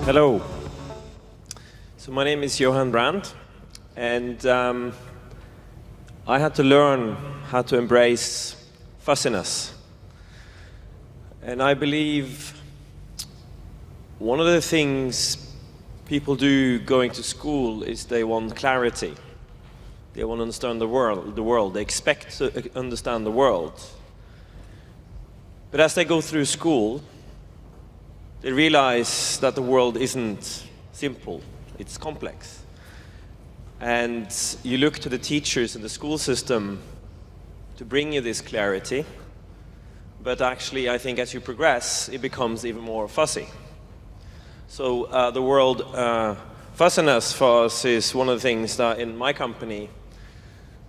Hello. So my name is Johan Brand, and I had to learn how to embrace fussiness. And I believe one of the things people do going to school is they want clarity. They want to understand the world. They expect to understand the world. But as they go through school, they realize that the world isn't simple, it's complex. And you look to the teachers in the school system to bring you this clarity, but actually I think as you progress, it becomes even more fuzzy. So the world fussiness for us is one of the things that in my company,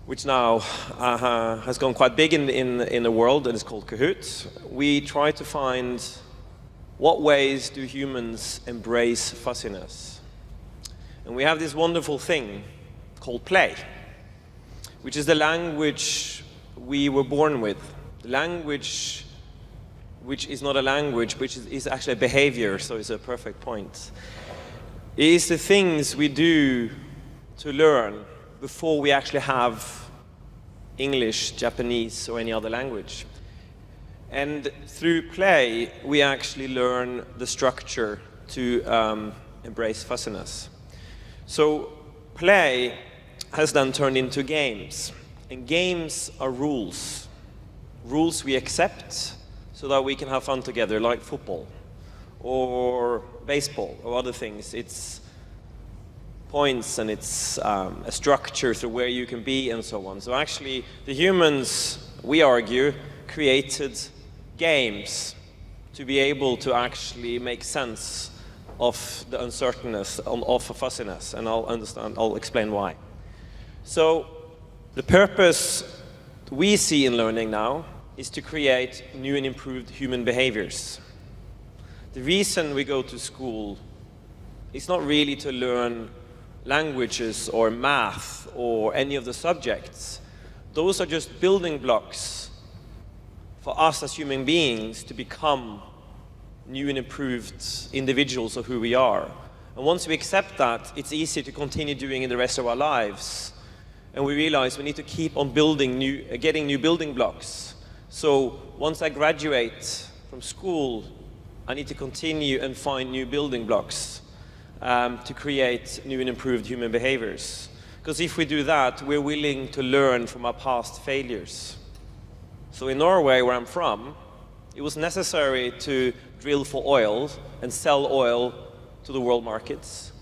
which now has gone quite big in the world, and it's called Kahoot. We try to find what ways do humans embrace fussiness. And we have this wonderful thing called play, which is the language we were born with. The language which is not a language, which is actually a behavior, so it's a perfect point. It is the things we do to learn before we actually have English, Japanese, or any other language. And through play, we actually learn the structure to embrace fussiness. So play has then turned into games. And games are rules. Rules we accept so that we can have fun together, like football or baseball or other things. It's points and it's a structure through where you can be and so on. So actually, the humans, we argue, created games to be able to actually make sense of the uncertainness, of a fussiness, and I'll explain why. So the purpose we see in learning now is to create new and improved human behaviors. The reason we go to school is not really to learn languages or math or any of the subjects. Those are just building blocks for us as human beings to become new and improved individuals of who we are. And once we accept that, it's easy to continue doing it the rest of our lives. And we realize we need to keep on getting new building blocks. So once I graduate from school, I need to continue and find new building blocks to create new and improved human behaviors. Because if we do that, we're willing to learn from our past failures. So in Norway, where I'm from, it was necessary to drill for oil and sell oil to the world markets.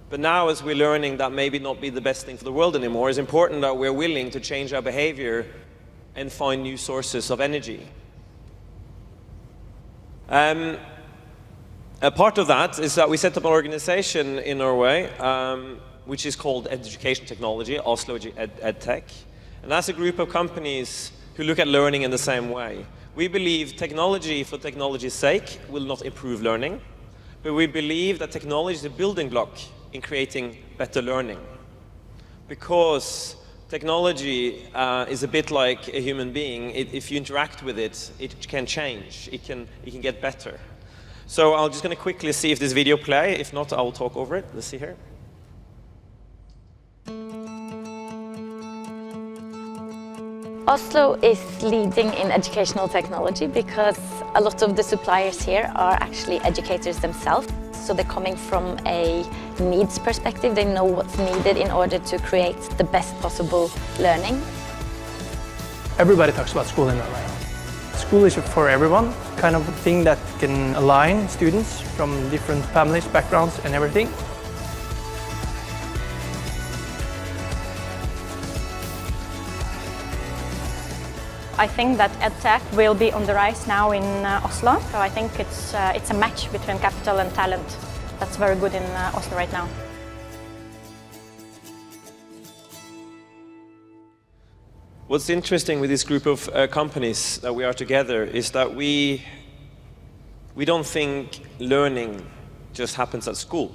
But now, as we're learning that maybe not be the best thing for the world anymore, it's important that we're willing to change our behavior and find new sources of energy. A part of that is that we set up an organization in Norway, which is called Education Technology, Oslo EdTech. And that's a group of companies who look at learning in the same way. We believe technology for technology's sake will not improve learning, but we believe that technology is a building block in creating better learning. Because technology is a bit like a human being. If you interact with it, it can change, it can get better. So I'm just going to quickly see if this video play. If not, I will talk over it. Let's see here. Oslo is leading in educational technology because a lot of the suppliers here are actually educators themselves. So they're coming from a needs perspective. They know what's needed in order to create the best possible learning. Everybody talks about school in Norway. School is for everyone, kind of thing that can align students from different families, backgrounds and everything. I think that EdTech will be on the rise now in Oslo. So I think it's a match between capital and talent. That's very good in Oslo right now. What's interesting with this group of companies that we are together is that we don't think learning just happens at school.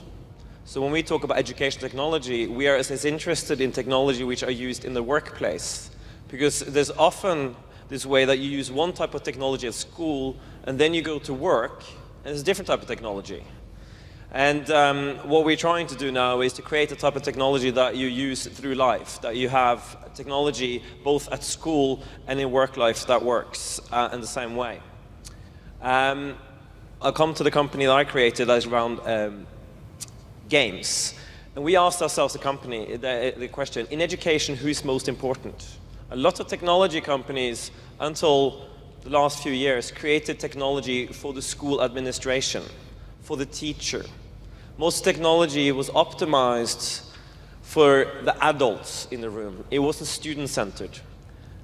So when we talk about education technology, we are as interested in technology which are used in the workplace. Because there's often this way that you use one type of technology at school, and then you go to work, and it's a different type of technology. And what we're trying to do now is to create a type of technology that you use through life, that you have technology both at school and in work life that works in the same way. I'll come to the company that I created that is around games. And we asked ourselves the question, in education, who is most important? A lot of technology companies, until the last few years, created technology for the school administration, for the teacher. Most technology was optimized for the adults in the room. It wasn't student-centered.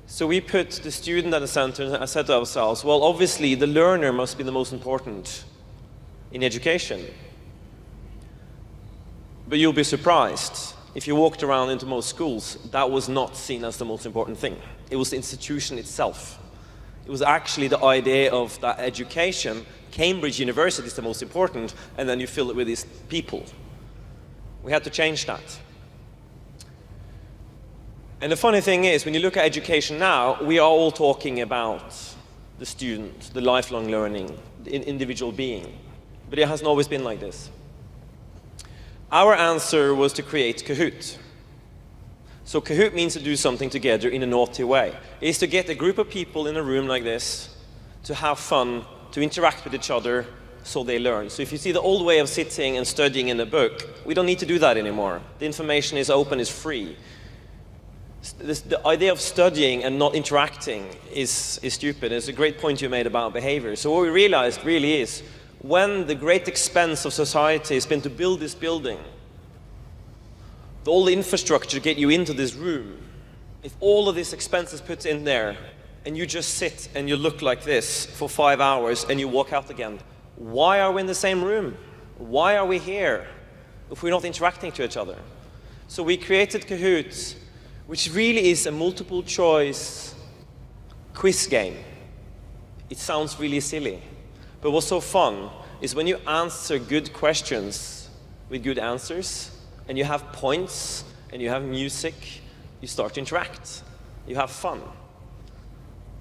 So we put the student at the center and said to ourselves, well, obviously the learner must be the most important in education. But you'll be surprised. If you walked around into most schools, that was not seen as the most important thing. It was the institution itself. It was actually the idea of that education, Cambridge University is the most important, and then you fill it with these people. We had to change that. And the funny thing is, when you look at education now, we are all talking about the student, the lifelong learning, the individual being. But it hasn't always been like this. Our answer was to create Kahoot. So Kahoot means to do something together in a naughty way. It is to get a group of people in a room like this, to have fun, to interact with each other, so they learn. So if you see the old way of sitting and studying in a book, we don't need to do that anymore. The information is open, is free. The idea of studying and not interacting is stupid. It's a great point you made about behavior. So what we realized really is, when the great expense of society has been to build this building, all the infrastructure to get you into this room, if all of this expense is put in there, and you just sit and you look like this for 5 hours and you walk out again, why are we in the same room? Why are we here if we're not interacting to each other? So we created Kahoot, which really is a multiple choice quiz game. It sounds really silly, but what's so fun is when you answer good questions with good answers, and you have points, and you have music, you start to interact. You have fun.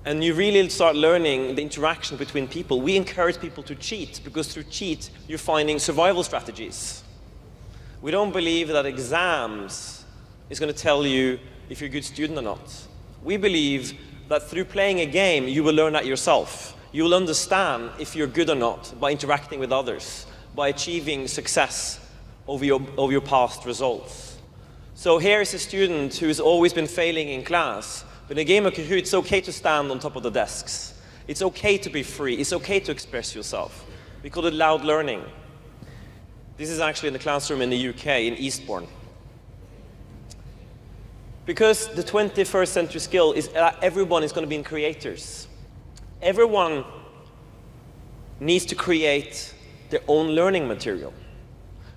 And you really start learning the interaction between people. We encourage people to cheat, because through cheat, you're finding survival strategies. We don't believe that exams is going to tell you if you're a good student or not. We believe that through playing a game, you will learn that yourself. You will understand if you're good or not by interacting with others, by achieving success over your past results. So here is a student who's always been failing in class, but in a game of Kahoot, it's okay to stand on top of the desks. It's okay to be free. It's okay to express yourself. We call it loud learning. This is actually in the classroom in the UK, in Eastbourne. Because the 21st century skill is that everyone is going to be creators. Everyone needs to create their own learning material.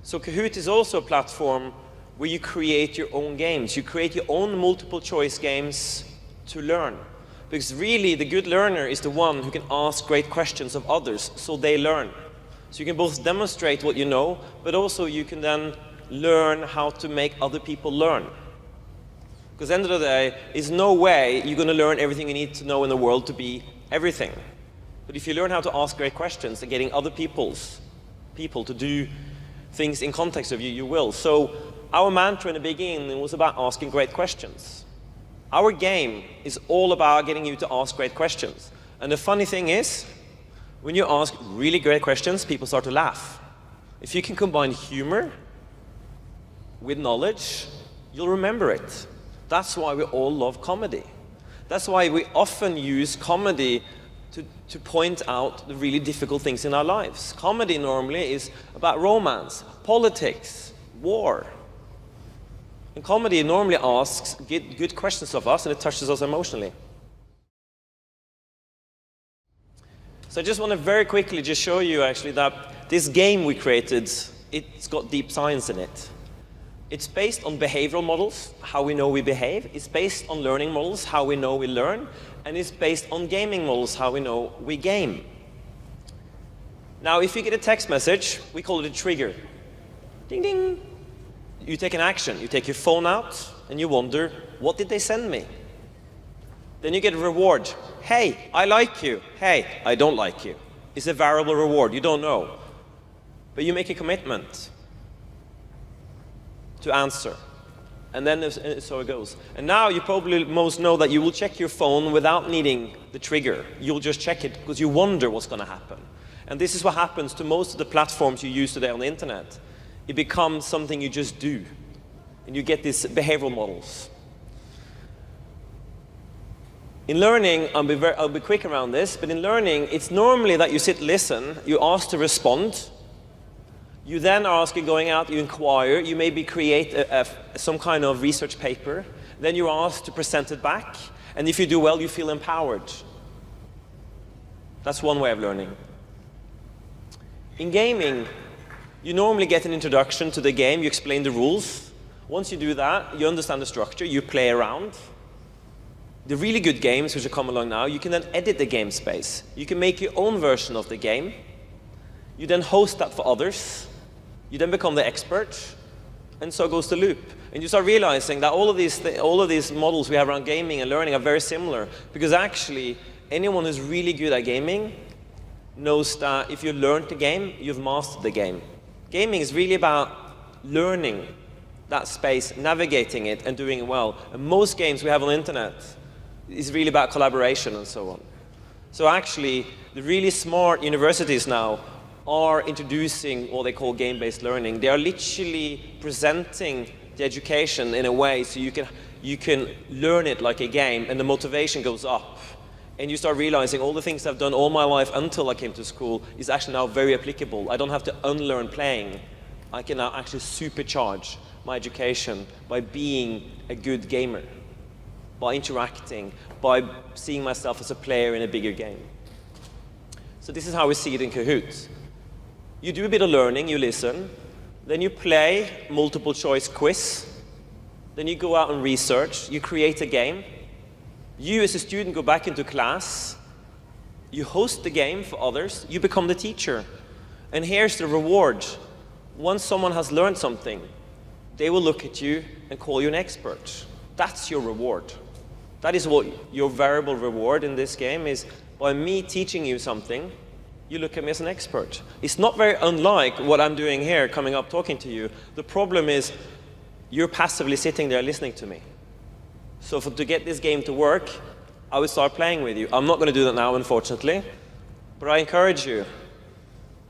So Kahoot is also a platform where you create your own games. You create your own multiple choice games to learn. Because really, the good learner is the one who can ask great questions of others, so they learn. So you can both demonstrate what you know, but also you can then learn how to make other people learn. Because at the end of the day, there's no way you're going to learn everything you need to know in the world to be everything. But if you learn how to ask great questions and getting other people to do things in context of you, you will. So our mantra in the beginning was about asking great questions. Our game is all about getting you to ask great questions. And the funny thing is, when you ask really great questions, people start to laugh. If you can combine humor with knowledge, you'll remember it. That's why we all love comedy. That's why we often use comedy to point out the really difficult things in our lives. Comedy normally is about romance, politics, war. And comedy normally asks good questions of us, and it touches us emotionally. So I just want to very quickly just show you actually that this game we created, it's got deep science in it. It's based on behavioral models, how we know we behave. It's based on learning models, how we know we learn. And it's based on gaming models, how we know we game. Now, if you get a text message, we call it a trigger. Ding, ding. You take an action. You take your phone out, and you wonder, what did they send me? Then you get a reward. Hey, I like you. Hey, I don't like you. It's a variable reward. You don't know. but you make a commitment to answer. And then so it goes. And now you probably most know that you will check your phone without needing the trigger. You'll just check it because you wonder what's going to happen. And this is what happens to most of the platforms you use today on the internet. It becomes something you just do. And you get these behavioral models. In learning, I'll be quick around this, but in learning, it's normally that you sit, listen, you ask to respond. You then are asking, going out, you inquire, you maybe create some kind of research paper. Then you're asked to present it back. And if you do well, you feel empowered. That's one way of learning. In gaming, you normally get an introduction to the game, you explain the rules. Once you do that, you understand the structure, you play around. The really good games, which are coming along now, you can then edit the game space. You can make your own version of the game. You then host that for others. You then become the expert, and so goes the loop. And you start realizing that all of these models we have around gaming and learning are very similar, because actually, anyone who's really good at gaming knows that if you learn the game, you've mastered the game. Gaming is really about learning that space, navigating it, and doing it well. And most games we have on the internet is really about collaboration and so on. So actually, the really smart universities now are introducing what they call game-based learning. They are literally presenting the education in a way so you can learn it like a game, and the motivation goes up. And you start realizing all the things I've done all my life until I came to school is actually now very applicable. I don't have to unlearn playing. I can now actually supercharge my education by being a good gamer, by interacting, by seeing myself as a player in a bigger game. So this is how we see it in Kahoot. You do a bit of learning, you listen, then you play multiple choice quiz, then you go out and research, you create a game. You as a student go back into class, you host the game for others, you become the teacher. And here's the reward. Once someone has learned something, they will look at you and call you an expert. That's your reward. That is what your variable reward in this game is. By me teaching you something, you look at me as an expert. It's not very unlike what I'm doing here, coming up talking to you. The problem is you're passively sitting there listening to me. So to get this game to work, I would start playing with you. I'm not going to do that now, unfortunately, but I encourage you.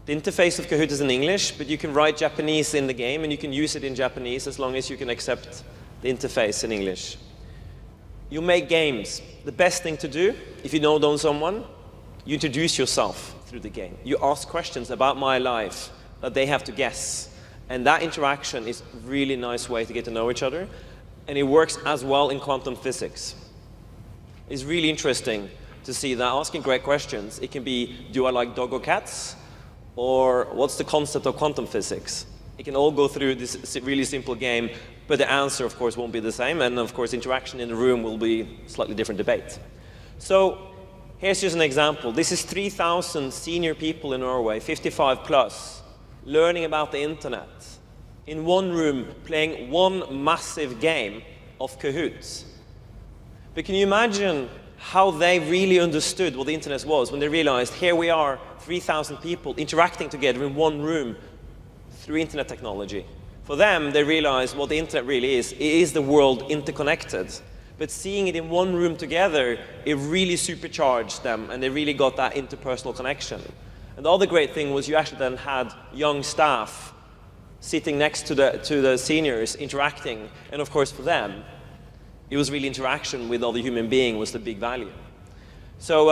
The interface of Kahoot is in English, but you can write Japanese in the game, and you can use it in Japanese as long as you can accept the interface in English. You make games. The best thing to do, if you know someone, you introduce yourself through the game. You ask questions about my life that they have to guess. And that interaction is a really nice way to get to know each other. And it works as well in quantum physics. It's really interesting to see that asking great questions. It can be, do I like dog or cats? Or what's the concept of quantum physics? It can all go through this really simple game, but the answer, of course, won't be the same. And of course, interaction in the room will be a slightly different debate. So here's just an example. This is 3,000 senior people in Norway, 55 plus, learning about the internet in one room, playing one massive game of Kahoot. But can you imagine how they really understood what the internet was when they realized here we are, 3,000 people interacting together in one room through internet technology? For them, they realized what the internet really is. It is the world interconnected. But seeing it in one room together, it really supercharged them, and they really got that interpersonal connection. And the other great thing was you actually then had young staff sitting next to the seniors, interacting. And of course, for them, it was really interaction with other human being was the big value. So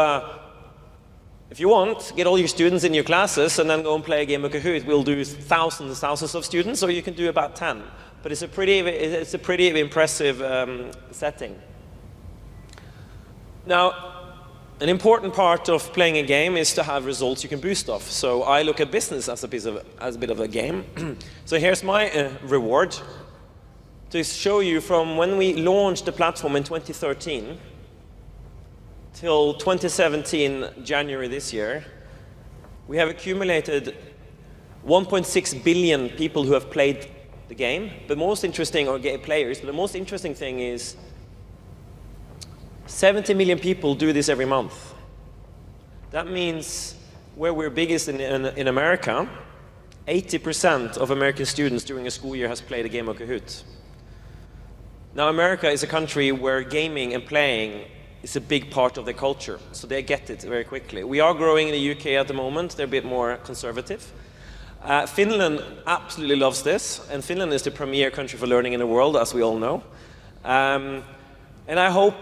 if you want, get all your students in your classes and then go and play a game of Kahoot. We'll do thousands and thousands of students, or you can do about 10. But it's a pretty impressive setting. Now, an important part of playing a game is to have results you can boost off. So I look at business as a bit of a game. So here's my reward to show you from when we launched the platform in 2013 till 2017, January this year, we have accumulated 1.6 billion people who have played the game. But most interesting, or players, but the most interesting thing is 70 million people do this every month. That means where we're biggest in America, 80% of American students during a school year has played a game of Kahoot. Now, America is a country where gaming and playing is a big part of their culture, so they get it very quickly. We are growing in the UK at the moment. They're a bit more conservative. Finland absolutely loves this, and Finland is the premier country for learning in the world, as we all know. And I hope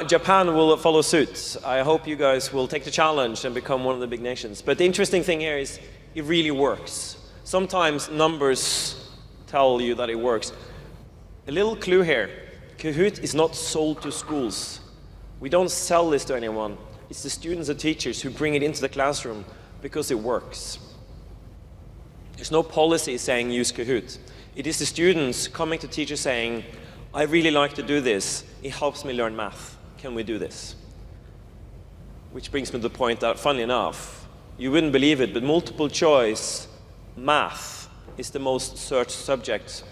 Japan will follow suit. I hope you guys will take the challenge and become one of the big nations. But the interesting thing here is it really works. Sometimes numbers tell you that it works. A little clue here. Kahoot is not sold to schools. We don't sell this to anyone. It's the students and teachers who bring it into the classroom because it works. There's no policy saying use Kahoot. It is the students coming to teachers saying, I really like to do this. It helps me learn math. Can we do this? Which brings me to the point that, funnily enough, you wouldn't believe it, but multiple choice math is the most searched subject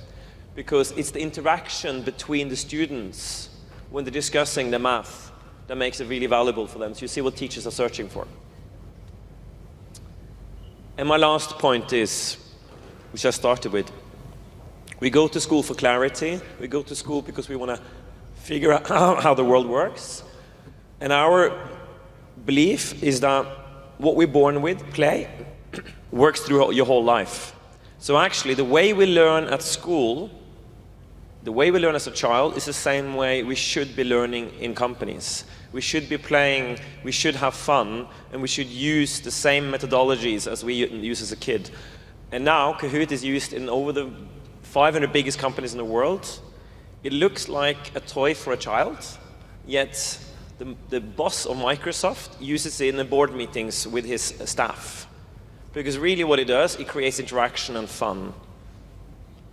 because it's the interaction between the students when they're discussing the math that makes it really valuable for them. So you see what teachers are searching for. And my last point is, which I started with, we go to school for clarity. We go to school because we want to figure out how the world works. And our belief is that what we're born with, play, works through your whole life. So actually, the way we learn at school, the way we learn as a child is the same way we should be learning in companies. We should be playing, we should have fun, and we should use the same methodologies as we use as a kid. And now, Kahoot is used in over the 500 biggest companies in the world. It looks like a toy for a child, yet the boss of Microsoft uses it in the board meetings with his staff. Because really what it does, it creates interaction and fun.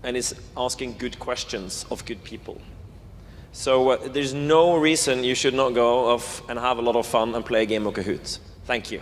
And it's asking good questions of good people. So there's no reason you should not go off and have a lot of fun and play a game of Kahoot. Thank you.